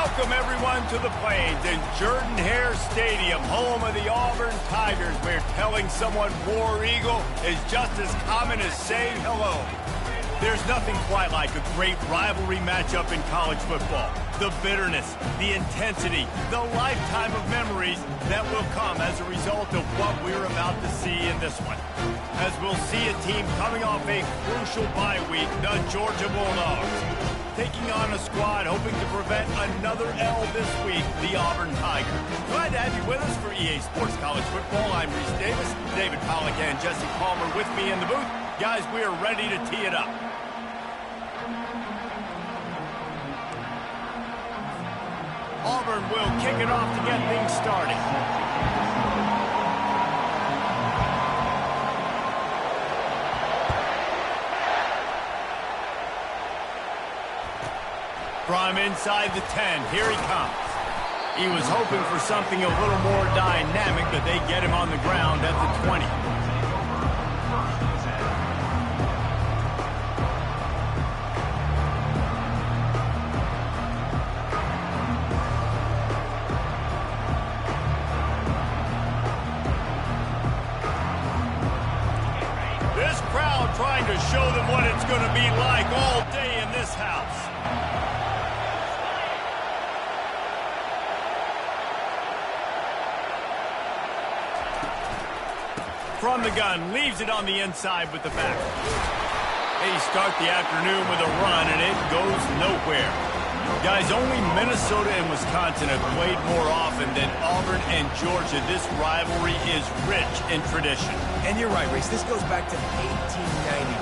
Welcome, everyone, to the Plains in Jordan-Hare Stadium, home of the Auburn Tigers, where telling someone War Eagle is just as common as saying hello. There's nothing quite like a great rivalry matchup in college football. The bitterness, the intensity, the lifetime of memories that will come as a result of what we're about to see in this one. As we'll see a team coming off a crucial bye week, the Georgia Bulldogs, taking on a squad hoping to prevent another L this week, the Auburn Tigers. Glad to have you with us for EA Sports College Football. I'm Reese Davis, David Pollack and Jesse Palmer with me in the booth. Guys, we are ready to tee it up. Auburn will kick it off to get things started. From inside the 10, here he comes. He was hoping for something a little more dynamic, but they get him on the ground at the 20. This crowd trying to show them what it's going to be like all day in this house. From the gun, leaves it on the inside with the back. They start the afternoon with a run, and it goes nowhere. Guys, only Minnesota and Wisconsin have played more often than Auburn and Georgia. This rivalry is rich in tradition. And you're right, Reese. This goes back to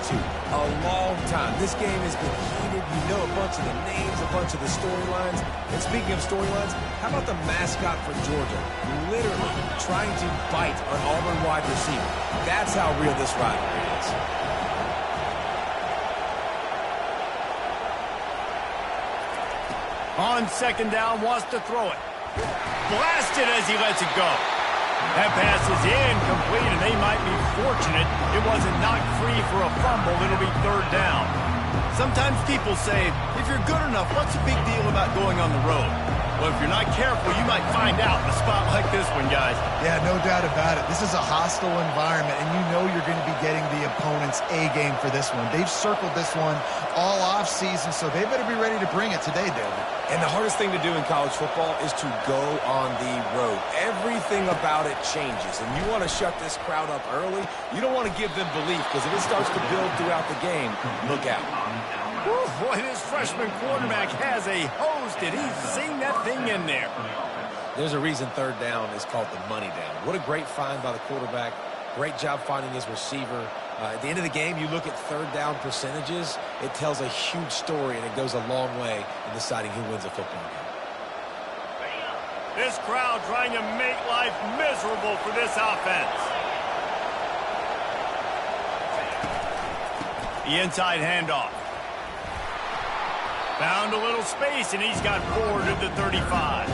1892. A long time. This game has been heated. You know a bunch of the names, a bunch of the storylines. And speaking of storylines, how about the mascot for Georgia? Literally trying to bite an Auburn wide receiver. That's how real this rivalry is. On second down, wants to throw it. Blasted as he lets it go. That pass is incomplete, and they might be fortunate it wasn't knocked free for a fumble. It'll be third down. Sometimes people say, if you're good enough, what's the big deal about going on the road? Well, if you're not careful, you might find out in a spot like this one, guys. Yeah, no doubt about it. This is a hostile environment, and you know you're going to be getting the opponent's A-game for this one. They've circled this one all offseason, so they better be ready to bring it today, David. And the hardest thing to do in college football is to go on the road. Everything about it changes, and you want to shut this crowd up early. You don't want to give them belief, because if it starts to build throughout the game, look out. Whew, boy, this freshman quarterback has a host, and he's seen that thing in there. There's a reason third down is called the money down. What a great find by the quarterback. Great job finding his receiver. At the end of the game, you look at third down percentages. It tells a huge story, and it goes a long way in deciding who wins a football game. This crowd trying to make life miserable for this offense. The inside handoff. Found a little space, and he's got forward to the 35.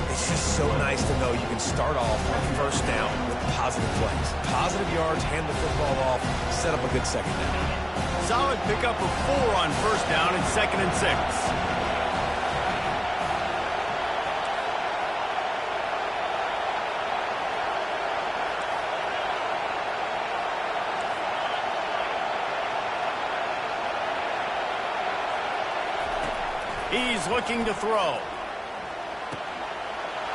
It's just so nice to know you can start off on first down with positive plays. Positive yards, hand the football off, set up a good second down. Solid pickup of 4 on first down and 2nd and 6. He's looking to throw.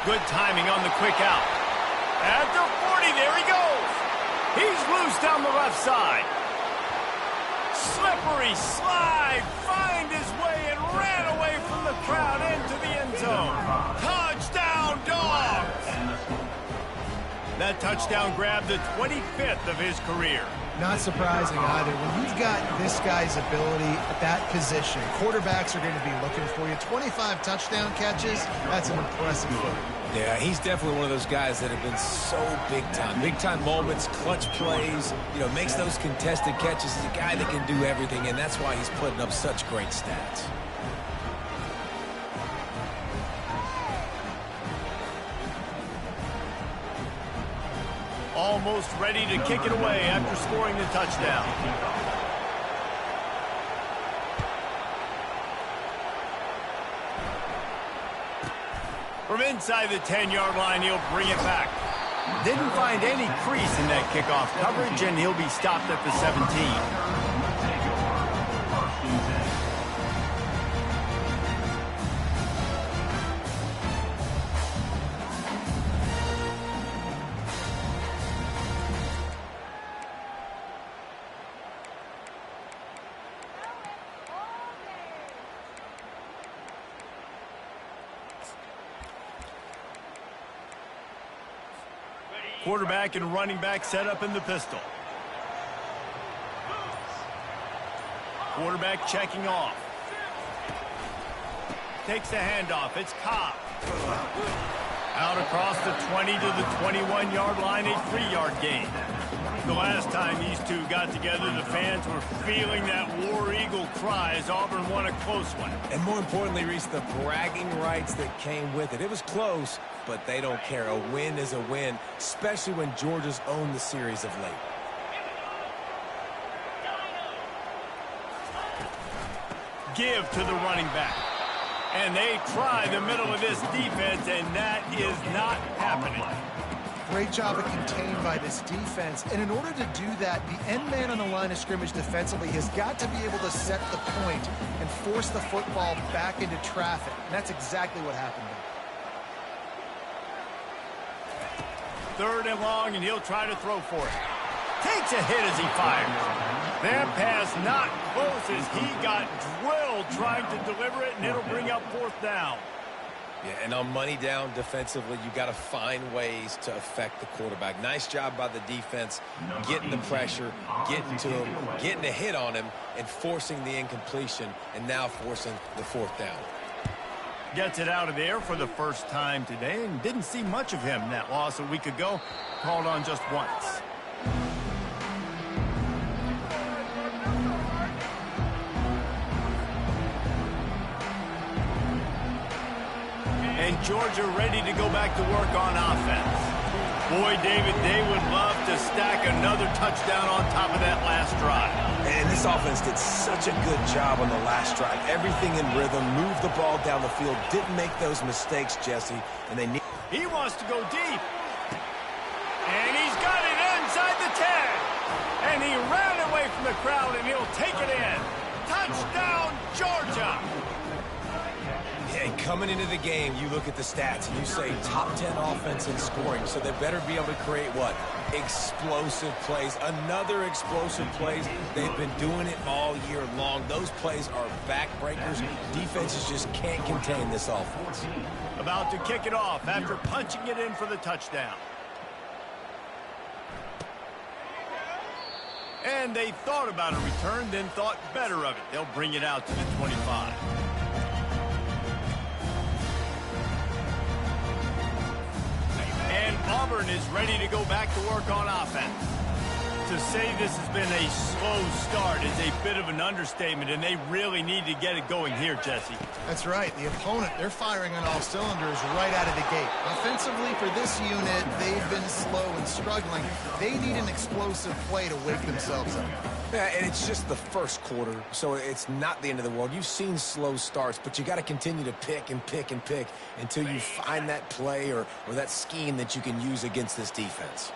Good timing on the quick out. At the 40, there he goes. He's loose down the left side. Slippery slide, find his way and ran away from the crowd into the end zone. Touchdown, Dogs! That touchdown grabbed the 25th of his career. Not surprising either. When you've got this guy's ability at that position, quarterbacks are going to be looking for you. 25 touchdown catches, that's an impressive feat. Yeah, he's definitely one of those guys that have been so big time. Big time moments, clutch plays, makes those contested catches. He's a guy that can do everything, and that's why he's putting up such great stats. Almost ready to kick it away after scoring the touchdown. From inside the 10-yard line, he'll bring it back. Didn't find any crease in that kickoff coverage, and he'll be stopped at the 17. Quarterback and running back set up in the pistol. Quarterback checking off. Takes the handoff. It's Ncaa. Out across the 20 to the 21-yard line, a 3-yard gain. The last time these two got together, the fans were feeling that War Eagle cry as Auburn won a close one. And more importantly, Reese, the bragging rights that came with it. It was close, but they don't care. A win is a win, especially when Georgia's owned the series of late. Give to the running back. And they try the middle of this defense, and that is not happening. Great job of contained by this defense. And in order to do that, the end man on the line of scrimmage defensively has got to be able to set the point and force the football back into traffic. And that's exactly what happened there. 3rd and long, and he'll try to throw for it. Takes a hit as he fires. That pass not close as he got drilled trying to deliver it, and it'll bring up 4th down. Yeah, and on money down defensively, you got to find ways to affect the quarterback. Nice job by the defense, getting the pressure, getting to him, getting a hit on him, and forcing the incompletion, and now forcing the 4th down. Gets it out of there for the first time today, and didn't see much of him. That loss a week ago, called on just once. And Georgia ready to go back to work on offense. Boy, David, they would love to stack another touchdown on top of that last drive. And this offense did such a good job on the last drive. Everything in rhythm, moved the ball down the field, didn't make those mistakes, Jesse. And they need. He wants to go deep. And he's got it inside the 10. And he ran away from the crowd, and he'll take it in. Touchdown, Georgia. And coming into the game, you look at the stats and you say top 10 offense in scoring, so they better be able to create what? Explosive plays. Another explosive plays. They've been doing it all year long. Those plays are backbreakers. Defenses just can't contain this offense. About to kick it off after punching it in for the touchdown. And they thought about a return, then thought better of it. They'll bring it out to the 25. And Auburn is ready to go back to work on offense. To say this has been a slow start is a bit of an understatement, and they really need to get it going here, Jesse. That's right. The opponent, they're firing on all cylinders right out of the gate. Offensively, for this unit, they've been slow and struggling. They need an explosive play to wake themselves up. Yeah, and it's just the first quarter, so it's not the end of the world. You've seen slow starts, but you got to continue to pick and pick and pick until you find that play or that scheme that you can use against this defense.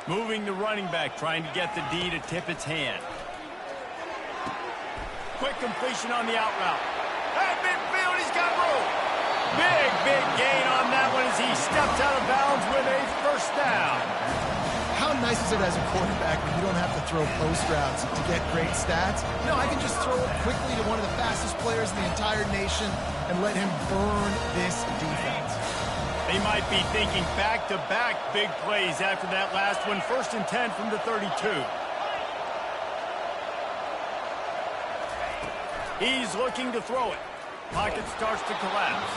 Moving the running back, trying to get the D to tip its hand. Quick completion on the out route. At midfield, he's got room. Big gain on that one as he steps out of bounds with a 1st down. How nice is it as a quarterback when you don't have to throw post routes to get great stats? No, I can just throw it quickly to one of the fastest players in the entire nation and let him burn this defense. They might be thinking back-to-back big plays after that last one. 1st and 10 from the 32. He's looking to throw it. Pocket starts to collapse.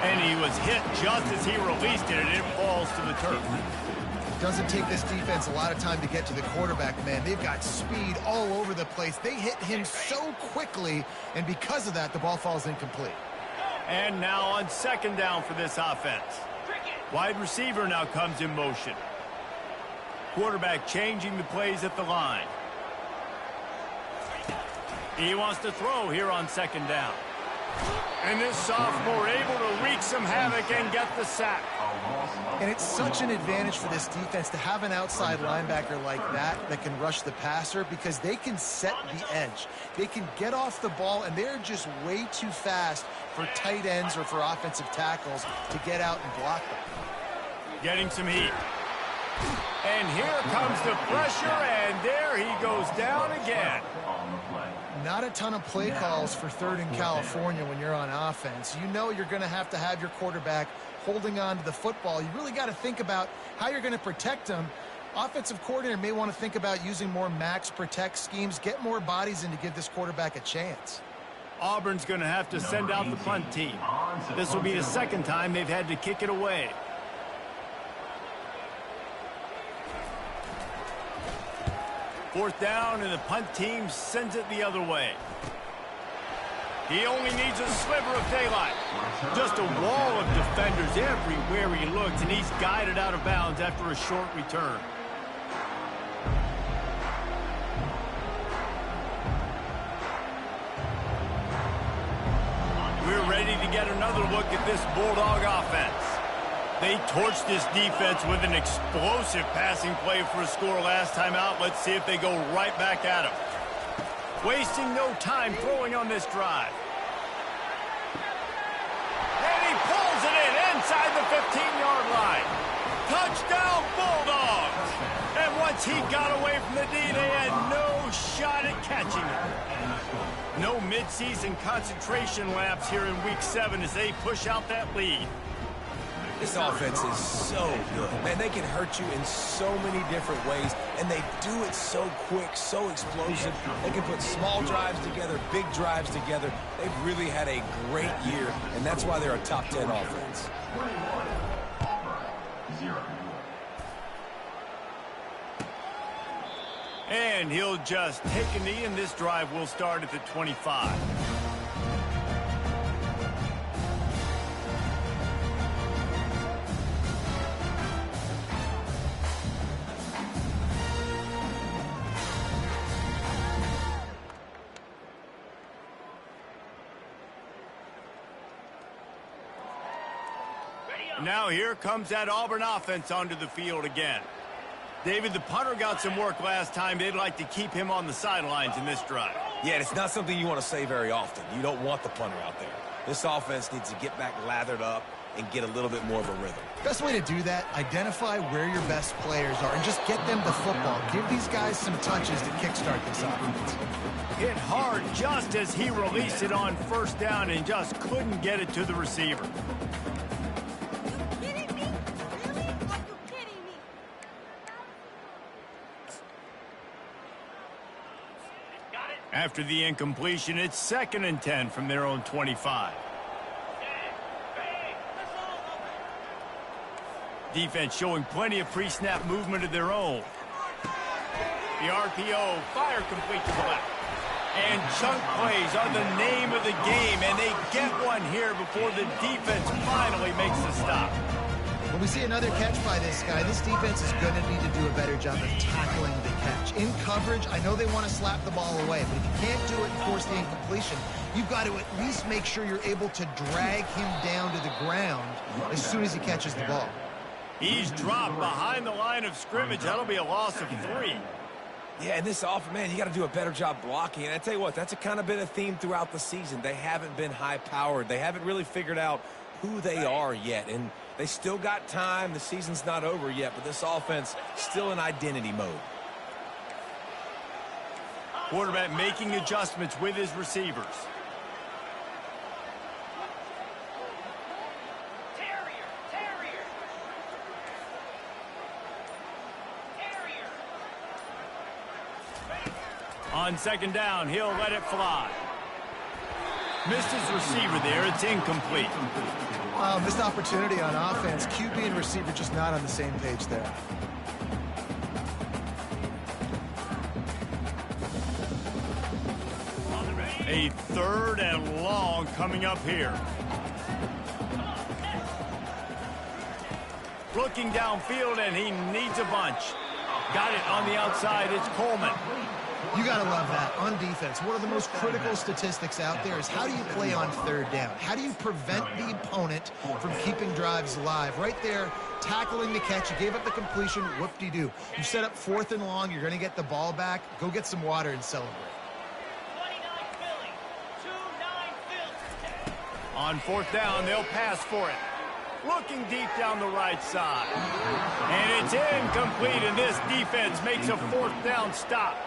And he was hit just as he released it, and it falls to the turf. Doesn't take this defense a lot of time to get to the quarterback, man. They've got speed all over the place. They hit him so quickly, and because of that, the ball falls incomplete. And now on 2nd down for this offense. Wide receiver now comes in motion. Quarterback changing the plays at the line. He wants to throw here on 2nd down. And this sophomore able to wreak some havoc and get the sack. And it's such an advantage for this defense to have an outside linebacker like that can rush the passer because they can set the edge. They can get off the ball, and they're just way too fast for tight ends or for offensive tackles to get out and block them. Getting some heat. And here comes the pressure, and there he goes down again. Not a ton of play calls for third in California when you're on offense. You know you're going to have your quarterback holding on to the football. You really got to think about how you're going to protect him. Offensive coordinator may want to think about using more max protect schemes, get more bodies in to give this quarterback a chance. Auburn's going to have to send out the punt team. This will be the second time they've had to kick it away. Fourth down, and the punt team sends it the other way. He only needs a sliver of daylight. Just a wall of defenders everywhere he looks, and he's guided out of bounds after a short return. We're ready to get another look at this Bulldog offense. They torched this defense with an explosive passing play for a score last time out. Let's see if they go right back at him. Wasting no time throwing on this drive. And he pulls it in inside the 15-yard line. Touchdown, Bulldogs! And once he got away from the D, they had no shot at catching him. No midseason concentration laps here in Week 7 as they push out that lead. This offense is so good. Man, they can hurt you in so many different ways, and they do it so quick, so explosive. They can put small drives together, big drives together. They've really had a great year, and that's why they're a top 10 offense. And he'll just take a knee, and this drive will start at the 25. Now here comes that Auburn offense onto the field again. David, the punter got some work last time. They'd like to keep him on the sidelines in this drive. Yeah, it's not something you want to say very often. You don't want the punter out there. This offense needs to get back lathered up and get a little bit more of a rhythm. Best way to do that, identify where your best players are and just get them the football. Give these guys some touches to kickstart this offense. Hit hard just as he released it on first down and just couldn't get it to the receiver. After the incompletion, it's 2nd and 10 from their own 25. Defense showing plenty of pre-snap movement of their own. The RPO, fire complete to the left. And chunk plays are the name of the game, and they get one here before the defense finally makes the stop. When we see another catch by this guy, this defense is going to need to do a better job of tackling the catch. In coverage, I know they want to slap the ball away, but if you can't do it and force the incompletion, you've got to at least make sure you're able to drag him down to the ground as soon as he catches the ball. He's dropped behind the line of scrimmage. That'll be a loss of 3. Yeah, and this offense, man, you got to do a better job blocking. And I tell you what, that's kind of been a theme throughout the season. They haven't been high-powered. They haven't really figured out who they are yet. And they still got time. The season's not over yet, but this offense still in identity mode. Quarterback making adjustments with his receivers. On 2nd down, he'll let it fly. Missed his receiver there. It's incomplete. Missed opportunity on offense. QB and receiver just not on the same page there. A 3rd and long coming up here. Looking downfield, and he needs a bunch. Got it on the outside. It's Coleman. You got to love that. On defense, one of the most critical statistics out there is how do you play on third down? How do you prevent the opponent from keeping drives alive? Right there, tackling the catch. You gave up the completion. Whoop-de-doo. You set up 4th and long. You're going to get the ball back. Go get some water and celebrate. On 4th down, they'll pass for it. Looking deep down the right side. And it's incomplete, and this defense makes a 4th down stop.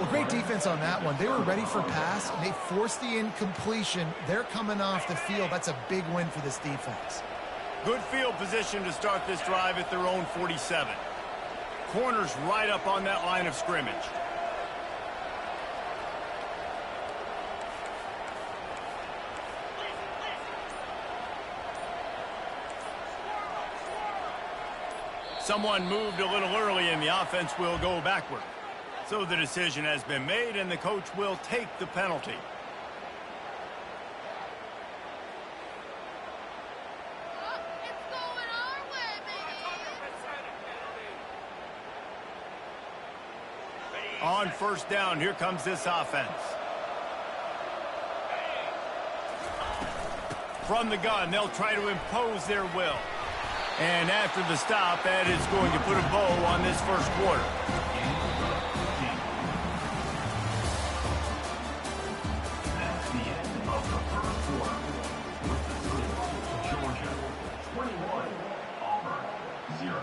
Well, great defense on that one. They were ready for pass, and they forced the incompletion. They're coming off the field. That's a big win for this defense. Good field position to start this drive at their own 47. Corners right up on that line of scrimmage. Someone moved a little early, and the offense will go backward. So the decision has been made, and the coach will take the penalty. It's going our way, baby. On 1st down, here comes this offense. From the gun, they'll try to impose their will. And after the stop, that is going to put a bow on this first quarter. That's the end of the first quarter. With the score, Georgia 21, Auburn 0.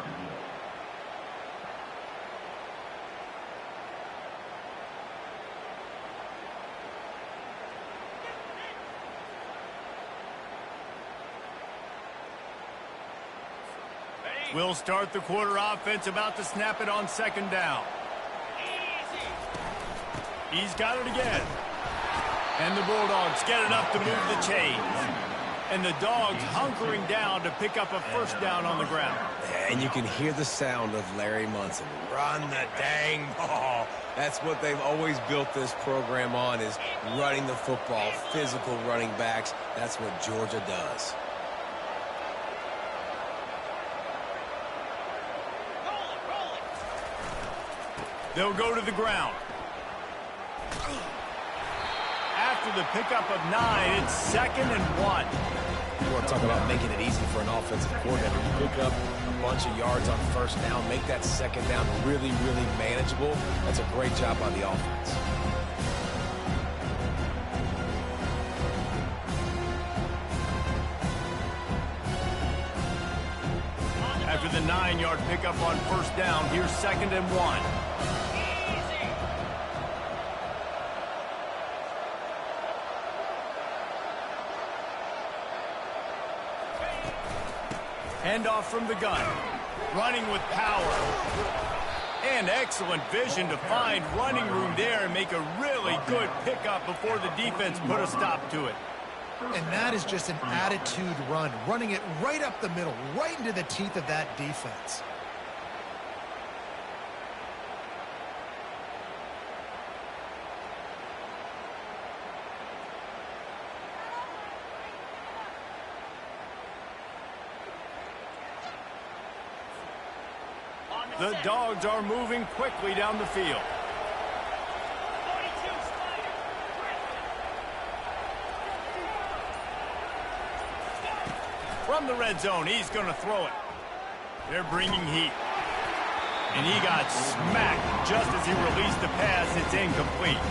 We'll start the quarter offense, about to snap it on 2nd down. He's got it again. And the Bulldogs get enough to move the chains. And the Dogs hunkering down to pick up a 1st down on the ground. And you can hear the sound of Larry Munson. Run the dang ball. That's what they've always built this program on, is running the football, physical running backs. That's what Georgia does. They'll go to the ground. After the pickup of 9, it's 2nd and 1. You want to talk about making it easy for an offensive coordinator. You pick up a bunch of yards on 1st down, make that 2nd down really, really manageable. That's a great job by the offense. After the 9-yard pickup on 1st down, here's 2nd and 1. Handoff from the gun. Running with power. And excellent vision to find running room there and make a really good pickup before the defense put a stop to it. And that is just an attitude run, running it right up the middle, right into the teeth of that defense. The Dogs are moving quickly down the field. From the red zone, he's going to throw it. They're bringing heat. And he got smacked just as he released the pass. It's incomplete.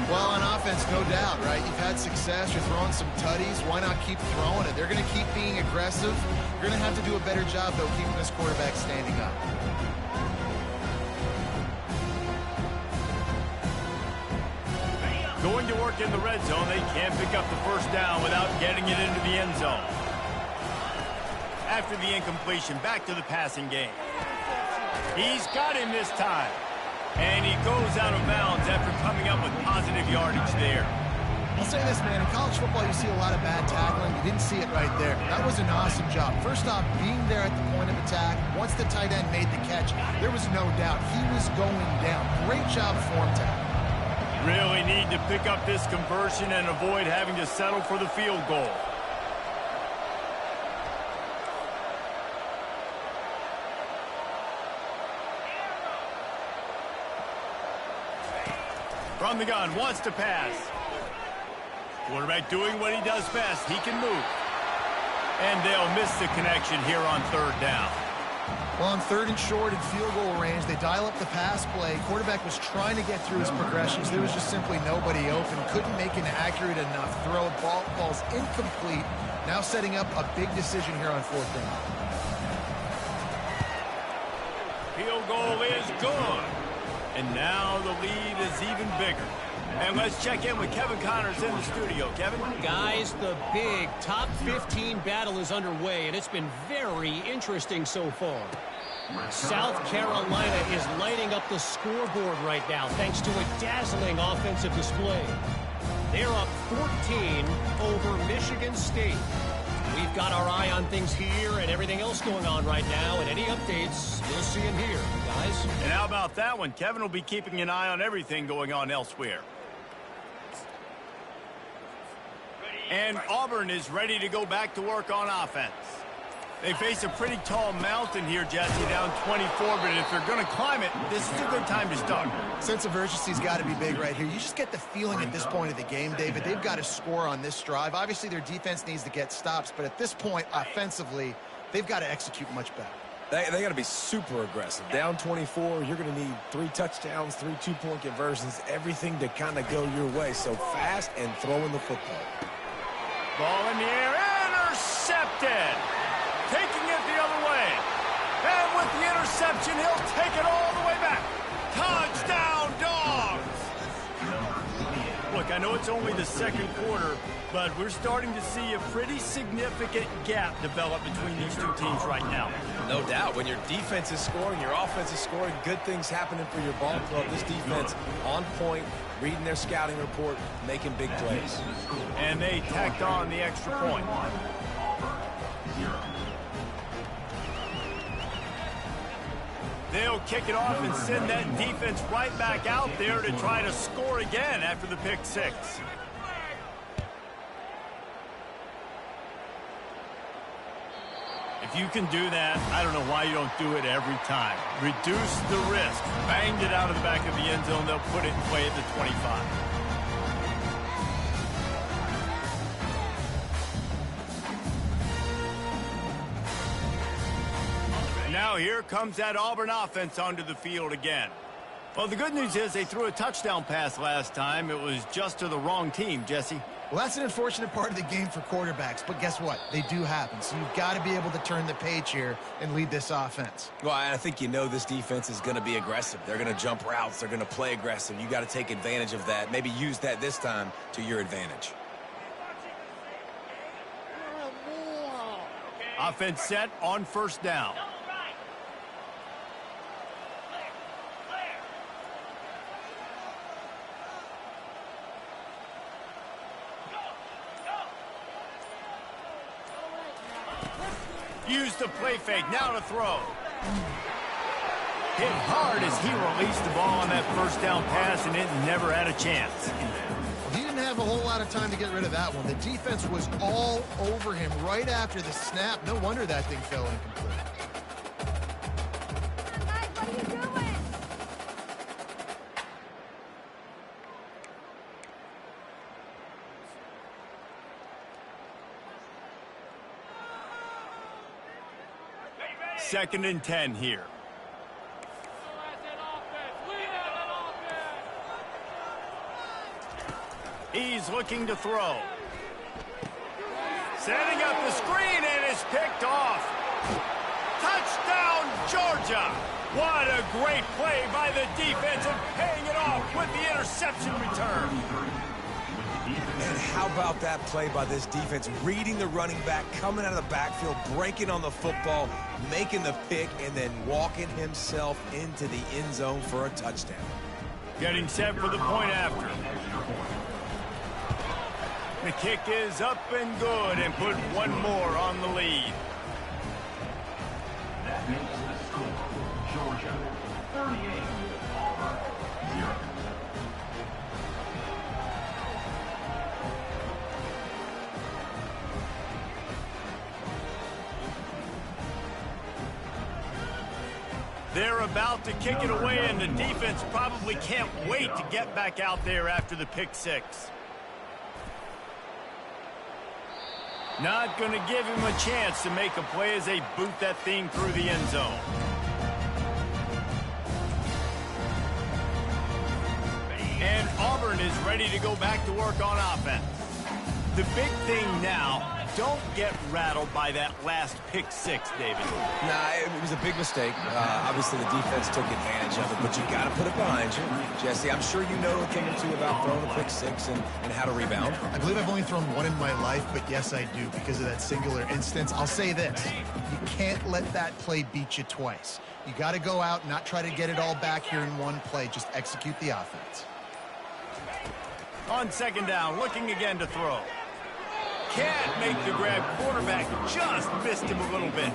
Well, on offense, no doubt, right? You've had success. You're throwing some tutties. Why not keep throwing it? They're going to keep being aggressive. You're going to have to do a better job, though, keeping this quarterback standing up. Going to work in the red zone. They can't pick up the 1st down without getting it into the end zone. After the incompletion, back to the passing game. He's got him this time. And he goes out of bounds after coming up with positive yardage there. I'll say this, man. In college football, you see a lot of bad tackling. You didn't see it right there. That was an awesome job. First off, being there at the point of attack. Once the tight end made the catch, there was no doubt he was going down. Great job form tackle. Really need to pick up this conversion and avoid having to settle for the field goal. From the gun, wants to pass. Quarterback doing what he does best. He can move. And they'll miss the connection here on third down. Well, on third and short in field goal range, they dial up the pass play. Quarterback was trying to get through his progressions. There was just simply nobody open. Couldn't make an accurate enough throw. Ball's incomplete. Now setting up a big decision here on fourth down. Field goal is good. And now the lead is even bigger. And let's check in with Kevin Connors in the studio. Kevin? Guys, the big top 15 battle is underway, and it's been very interesting so far. South Carolina is lighting up the scoreboard right now thanks to a dazzling offensive display. They're up 14 over Michigan State. We've got our eye on things here and everything else going on right now, and any updates, you'll see them here, guys. And how about that one? Kevin will be keeping an eye on everything going on elsewhere. And Auburn is ready to go back to work on offense. They face a pretty tall mountain here, Jesse, down 24, but if they're going to climb it, this is a good time to start. Sense of urgency's got to be big right here. You just get the feeling at this point of the game, David, they've got to score on this drive. Obviously, their defense needs to get stops, but at this point, offensively, they've got to execute much better. They got to be super aggressive. Down 24, you're going to need 3 touchdowns, 3 two-point conversions, everything to kind of go your way. So fast and throwing the football. Ball in the air, intercepted. Taking it the other way. And with the interception, he'll take it all the way back. Touchdown, Dogs! Look, I know it's only the second quarter, but we're starting to see a pretty significant gap develop between these two teams right now. No doubt. When your defense is scoring, your offense is scoring, good things happening for your ball club. This defense on point, reading their scouting report, making big plays. And they tacked on the extra point. They'll kick it off and send that defense right back out there to try to score again after the pick six. If you can do that, I don't know why you don't do it every time. Reduce the risk. Banged it out of the back of the end zone. They'll put it in play at the 25. Now here comes that Auburn offense onto the field again. Well, the good news is they threw a touchdown pass last time. It was just to the wrong team, Jesse. Well, that's an unfortunate part of the game for quarterbacks, but guess what? They do happen, so you've got to be able to turn the page here and lead this offense. Well, I think you know this defense is going to be aggressive. They're going to jump routes. They're going to play aggressive. You got to take advantage of that. Maybe use that this time to your advantage. Offense set on first down. Use the play fake, now to throw. Hit hard as he released the ball on that first down pass, and it never had a chance. He didn't have a whole lot of time to get rid of that one. The defense was all over him right after the snap. No wonder that thing fell incomplete. Guys, what are you doing? Second and 10 here. He's looking to throw. Setting up the screen, and it's picked off. Touchdown, Georgia! What a great play by the defense and paying it off with the interception return. And how about that play by this defense? Reading the running back, coming out of the backfield, breaking on the football, making the pick, and then walking himself into the end zone for a touchdown. Getting set for the point after. The kick is up and good and put one more on the lead. That makes the score Georgia 38, Auburn 0. They're about to kick it away, and the defense probably can't wait to get back out there after the pick six. Not going to give him a chance to make a play as they boot that thing through the end zone. And Auburn is ready to go back to work on offense. The big thing now, don't get rattled by that last pick six, David. Nah, it was a big mistake. Obviously, the defense took advantage of it, but you got to put it behind you. Jesse, I'm sure you know a thing or two about throwing a pick six and how to rebound. I believe I've only thrown one in my life, but yes, I do because of that singular instance. I'll say this. You can't let that play beat you twice. You got to go out and not try to get it all back here in one play. Just execute the offense. On second down, looking again to throw. Can't make the grab. Quarterback just missed him a little bit.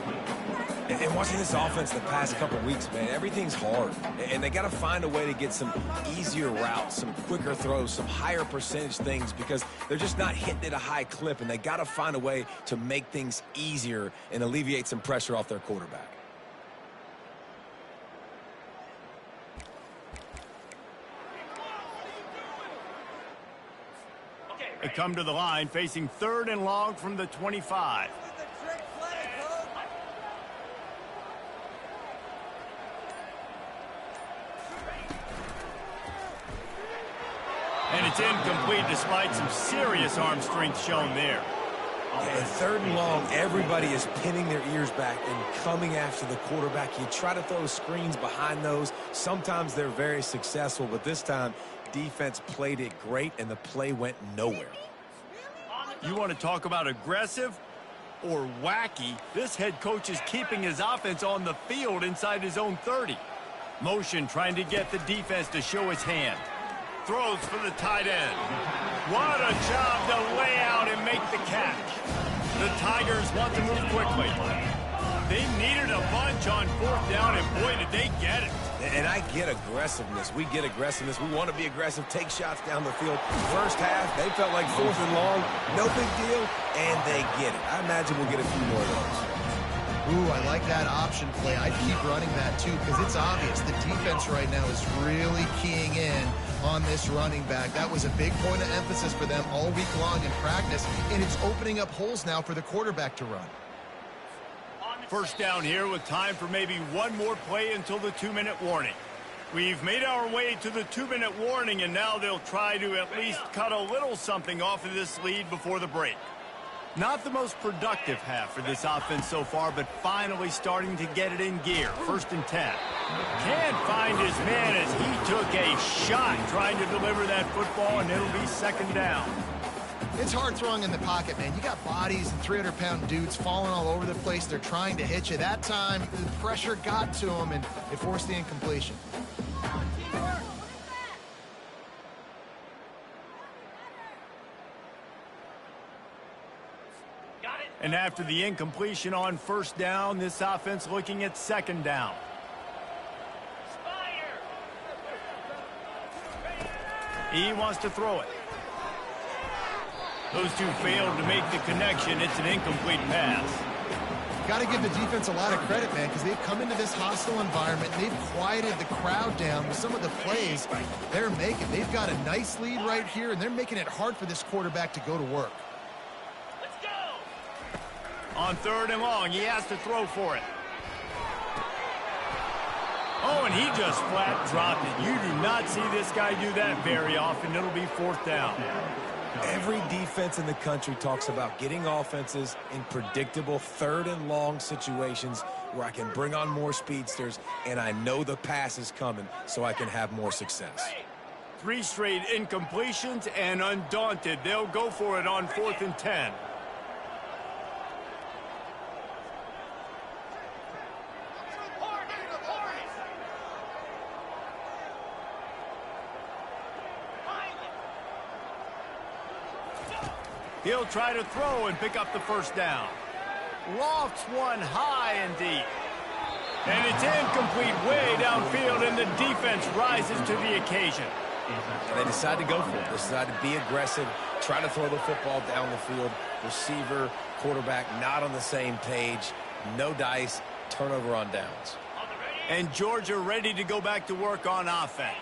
And watching this offense the past couple weeks, man, everything's hard. And they got to find a way to get some easier routes, some quicker throws, some higher percentage things because they're just not hitting at a high clip. And they got to find a way to make things easier and alleviate some pressure off their quarterback. They come to the line facing third and long from the 25. And it's incomplete despite some serious arm strength shown there. And third and long, everybody is pinning their ears back and coming after the quarterback. You try to throw screens behind those. Sometimes they're very successful, but this time, defense played it great, and the play went nowhere. You want to talk about aggressive or wacky? This head coach is keeping his offense on the field inside his own 30. Motion trying to get the defense to show his hand. Throws for the tight end. What a job to lay out and make the catch. The Tigers want to move quickly. They needed a bunch on fourth down, and boy, did they get it. And I get aggressiveness. We get aggressiveness. We want to be aggressive, take shots down the field. First half, they felt like fourth and long. No big deal, and they get it. I imagine we'll get a few more of those. Ooh, I like that option play. I'd keep running that, too, because it's obvious. The defense right now is really keying in on this running back. That was a big point of emphasis for them all week long in practice, and it's opening up holes now for the quarterback to run. First down here with time for maybe one more play until the 2-minute warning. We've made our way to the 2-minute warning, and now they'll try to at least cut a little something off of this lead before the break. Not the most productive half for this offense so far, but finally starting to get it in gear. First and 10. Can't find his man as he took a shot trying to deliver that football, and it'll be second down. It's hard throwing in the pocket, man. You got bodies and 300-pound dudes falling all over the place. They're trying to hit you. That time, the pressure got to them, and it forced the incompletion. And after the incompletion on first down, this offense looking at second down. He wants to throw it. Those two failed to make the connection. It's an incomplete pass. Got to give the defense a lot of credit, man, because they've come into this hostile environment. And they've quieted the crowd down with some of the plays they're making. They've got a nice lead right here, and they're making it hard for this quarterback to go to work. Let's go! On third and long, he has to throw for it. Oh, and he just flat dropped it. You do not see this guy do that very often. It'll be fourth down. Every defense in the country talks about getting offenses in predictable third and long situations where I can bring on more speedsters and I know the pass is coming so I can have more success. 3 straight incompletions, and undaunted, they'll go for it on 4th and 10. He'll try to throw and pick up the first down. Lofts one high and deep. And it's incomplete way downfield, and the defense rises to the occasion. And they decide to go for it. They decide to be aggressive, try to throw the football down the field. Receiver, quarterback not on the same page. No dice, turnover on downs. And Georgia ready to go back to work on offense.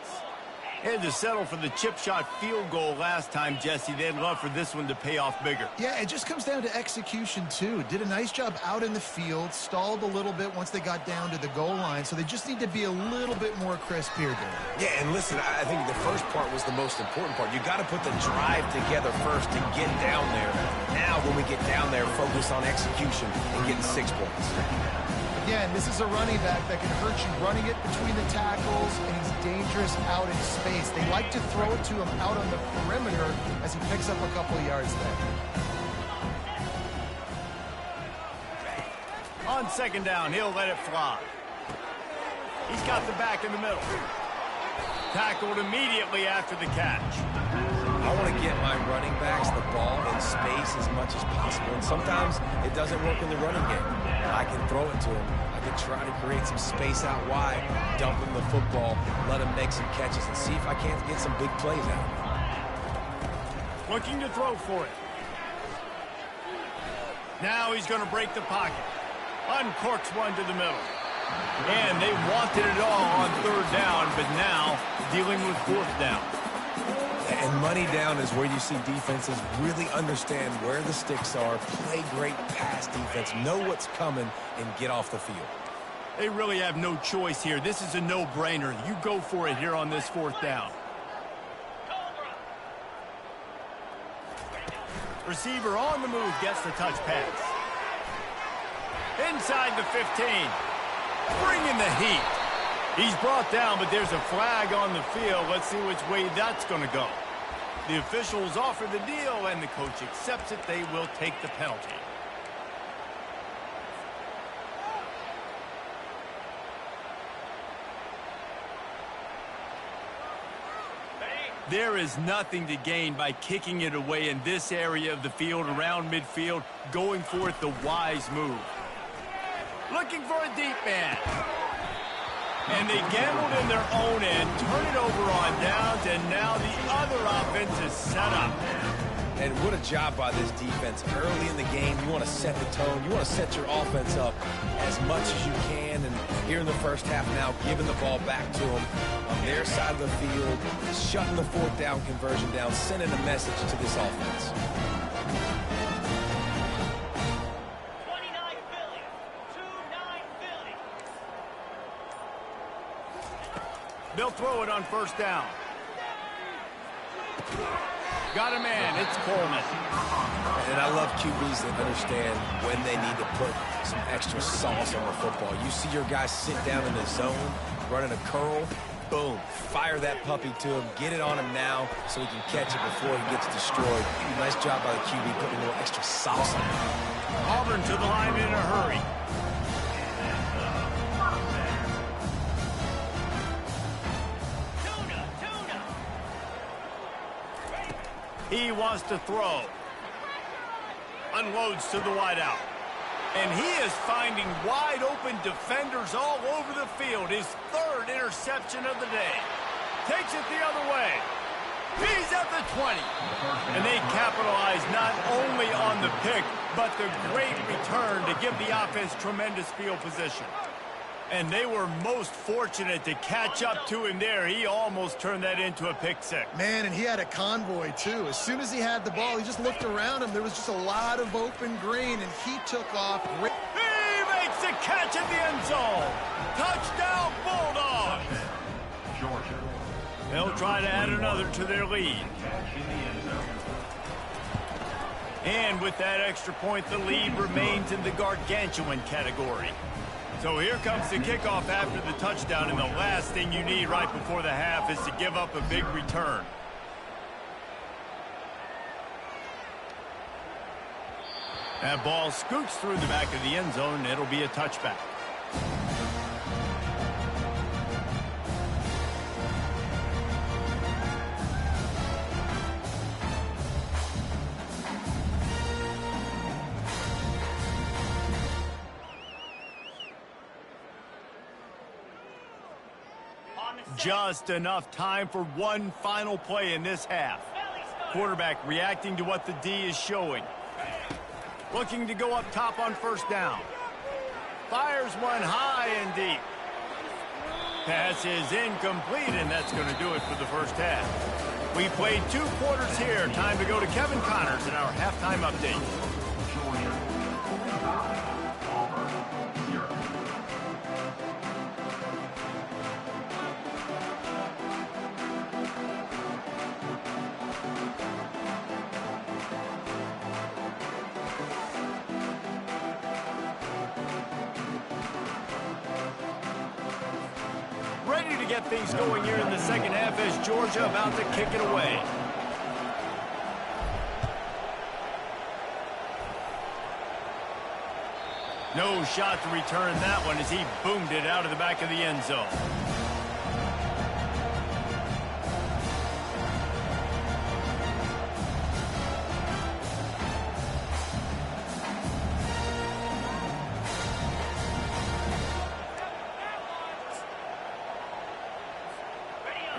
Had to settle for the chip shot field goal last time, Jesse. They'd love for this one to pay off bigger. Yeah, it just comes down to execution, too. Did a nice job out in the field, stalled a little bit once they got down to the goal line, so they just need to be a little bit more crisp here, Darren. Yeah, and listen, I think the first part was the most important part. You got to put the drive together first to get down there. Now, when we get down there, focus on execution and getting 6 points. Again, this is a running back that can hurt you running it between the tackles, and he's dangerous out in space. They like to throw it to him out on the perimeter as he picks up a couple of yards there. On second down, he'll let it fly. He's got the back in the middle. Tackled immediately after the catch. I want to get my running backs the ball in space as much as possible, and sometimes it doesn't work in the running game. I can throw it to him. I can try to create some space out wide, dump him the football, let him make some catches, and see if I can't get some big plays out of him. Looking to throw for it. Now he's going to break the pocket. Uncorks one to the middle. And they wanted it all on third down, but now dealing with fourth down. And money down is where you see defenses really understand where the sticks are, play great pass defense, know what's coming, and get off the field. They really have no choice here. This is a no-brainer. You go for it here on this fourth down. Receiver on the move gets the touch pass. Inside the 15. Bringing the heat. He's brought down, but there's a flag on the field. Let's see which way that's going to go. The officials offer the deal, and the coach accepts it. They will take the penalty. There is nothing to gain by kicking it away in this area of the field, around midfield, going for it the wise move. Looking for a deep man. And they gambled in their own end, turn it over on downs, and now the other offense is set up. And what a job by this defense. Early in the game, you want to set the tone. You want to set your offense up as much as you can. And here in the first half now, giving the ball back to them on their side of the field, shutting the fourth down conversion down, sending a message to this offense. They'll throw it on first down. Got a man. It's Coleman. And I love QBs that understand when they need to put some extra sauce on the football. You see your guys sit down in the zone, running a curl, boom, fire that puppy to him, get it on him now so he can catch it before he gets destroyed. Nice job by the QB putting a little extra sauce on it. Auburn to the line in a hurry. He wants to throw. Unloads to the wideout. And he is finding wide open defenders all over the field. His third interception of the day. Takes it the other way. He's at the 20. And they capitalize not only on the pick, but the great return to give the offense tremendous field position. And they were most fortunate to catch up to him there. He almost turned that into a pick six. Man, and he had a convoy, too. As soon as he had the ball, he just looked around him. There was just a lot of open green, and he took off. He makes the catch in the end zone. Touchdown, Bulldogs. Georgia. They'll try to add another to their lead. Catch in the end zone. And with that extra point, the lead remains in the gargantuan category. So here comes the kickoff after the touchdown, and the last thing you need right before the half is to give up a big return. That ball scoots through the back of the end zone, and it'll be a touchback. Just enough time for one final play in this half. Quarterback reacting to what the D is showing. Looking to go up top on first down. Fires one high and deep. Pass is incomplete, and that's going to do it for the first half. We played 2 quarters here. Time to go to Kevin Connors in our halftime update. Georgia 45, Auburn 0. Ready to get things going here in the second half as Georgia about to kick it away. No shot to return that one as he boomed it out of the back of the end zone.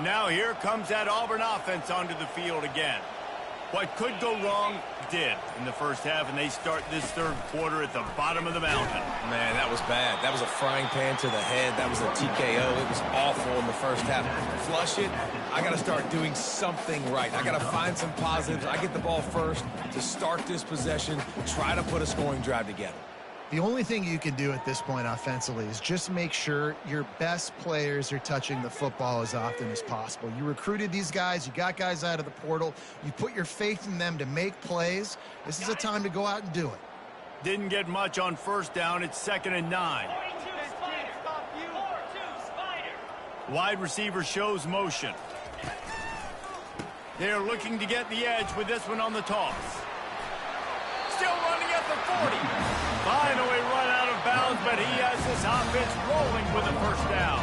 Now here comes that Auburn offense onto the field again. What could go wrong did in the first half, and they start this third quarter at the bottom of the mountain. Man, that was bad. That was a frying pan to the head. That was a TKO. It was awful in the first half. Flush it. I got to start doing something right. I got to find some positives. I get the ball first to start this possession, try to put a scoring drive together. The only thing you can do at this point offensively is just make sure your best players are touching the football as often as possible. You recruited these guys. You got guys out of the portal. You put your faith in them to make plays. This is a time to go out and do it. Didn't get much on first down. It's 2nd and 9. Wide receiver shows motion. They're looking to get the edge with this one on the toss. Still running at the 40. Finally run out of bounds, but he has this offense rolling with a first down.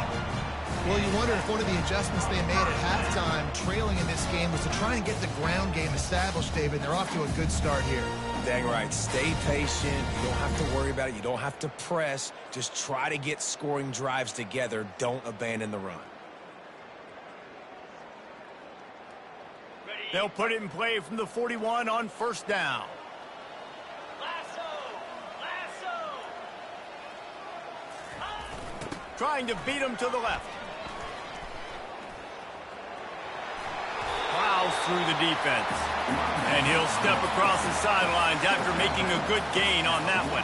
Well, you wonder if one of the adjustments they made at halftime, trailing in this game, was to try and get the ground game established, David. They're off to a good start here. Dang right. Stay patient. You don't have to worry about it. You don't have to press. Just try to get scoring drives together. Don't abandon the run. They'll put it in play from the 41 on first down. Trying to beat him to the left. Plows through the defense. And he'll step across the sidelines after making a good gain on that one.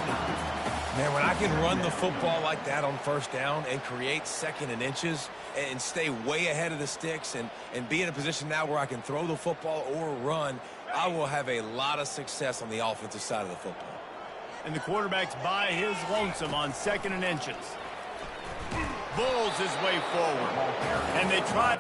Man, when I can run the football like that on first down and create 2nd and inches and stay way ahead of the sticks and be in a position now where I can throw the football or run, I will have a lot of success on the offensive side of the football. And the quarterback's by his lonesome on 2nd and inches. Bulls his way forward. And they try...